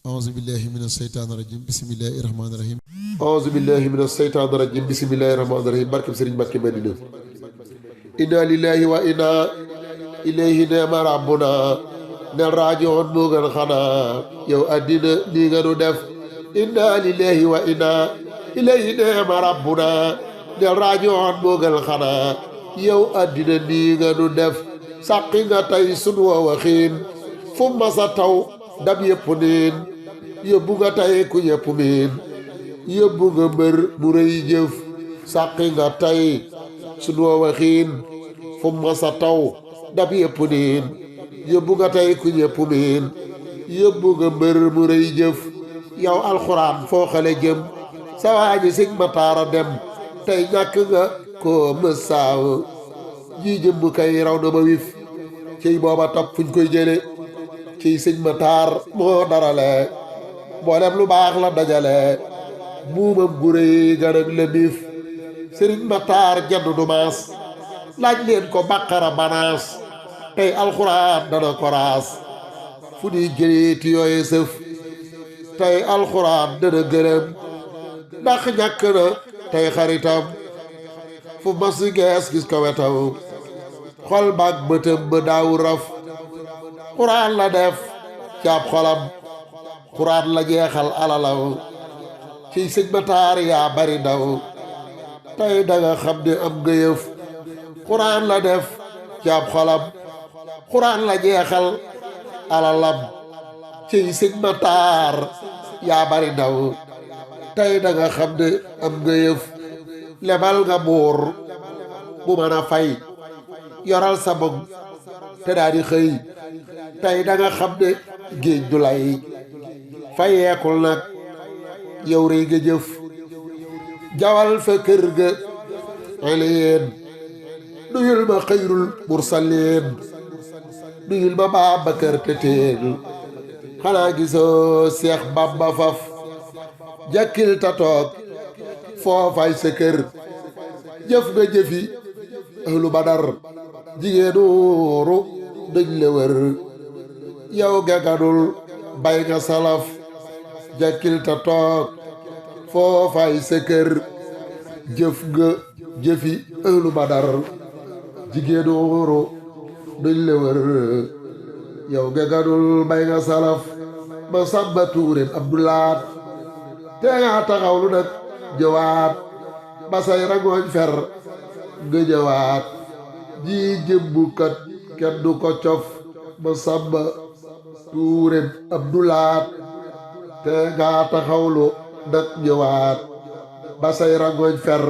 أعوذ بالله من الشيطان الرجيم بسم الله الرحمن الرحيم أعوذ بالله من الشيطان الرجيم بسم الله الرحمن الرحيم barke Serigne Mbacké Madina inna lillahi wa inna ilayhi nema rabbuna ne raajoon moo gën xanaa yow addina nii nga nu def inna lillahi wa inna ilayhi nema rabbuna ne raajoon moo gën xanaa yow addina nii nga nu def sàqi nga tey sunu waxiin fu masa taw dab yëpp niin yóbbu nga tey ku ñëpp miin yóbbu nga mbër mu rëy jëf sàqi nga tey sunu waxiin fu masa taw dab yëpp niin yóbbu nga tey ku ñëpp miin yóbbu nga mbër mu rëy jëf yow alxuraan foo xale jëm sa waaji sig ma taara dem tey ñàkk nga koo mësaaw ji jëmm kay raw na ma wif ciy booba topp fuñ koy jële ciy sëñ ma taar moo darale mboolem lu baax la dajale buumam gu réy garag la biif sëriñ ma taar jenn du maas laaj leen ko bàqara banaas tey alxuraan dana ko raas fu di jëleeti yooye sëf tey alxuraan dana gërëm ndax ñàkk na tey xaritam fu mas gees gis ko wetam xol baag bëtëm ba daawu raf xuraan la def ci ab xolam xuraan la jeexal alalaw ciy sëñ ma taar yaa bari ndaw tey danga xam ne am nga yëf xuraan la def ci ab xolam xuraan la jeexal alalam ciy sëñ ma taar yaa bari ndaw tey danga xam ne am nga yëf lebal nga buur bu mën a fay yoral sa bog te daa di xëy tey danga xam ne géej du lay fayeekul nag yow rëy nga jëf jawal fa kër ga aleen nuyul ma xayrul mursalin nuyul ma Babakar te teel xanaa gisoo Seex Bamba faf jàkkil ta toog foofay sa kër jëf nga jëfi ahlu Badar jigéenuuru dañ la wër yow gaganul bay nga salaf jàkkil ta toog foofay sa kër jëf nga jëfi ahlu Badar jigéenuuru dañ la wër yow gaganul bay nga salaf ma sàmba tuuren abdulaat te nga taxawlu nag jëwaat ba say rangooñ fer nga jëwaat ji jëmbukat kenn du ko cof ma sàmba tuuren abdulaat te nga taxawlu nag jëwaat ba say rangooñ fer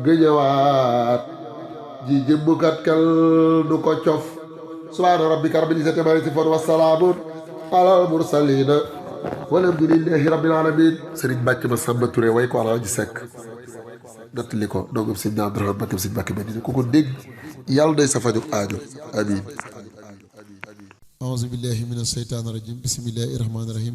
nga jëwaat ji jëmbukat kenn du ko cof subhaana rabbika rabbil izzati ammaa yasifuun wa salaamun alal mursaliina walhamdulillahi rabbil aalamiin sëriñ Mbàkke ma Samba Touré way ko Alaaji Sekk nattali ko doogam sëñ Abdourahmane Mbàkke sëñ Mbàkke Madina ku ko dégg yàlla day sa faju aajo amiin أعوذ بالله من الشيطان الرجيم بسم الله الرحمن الرحيم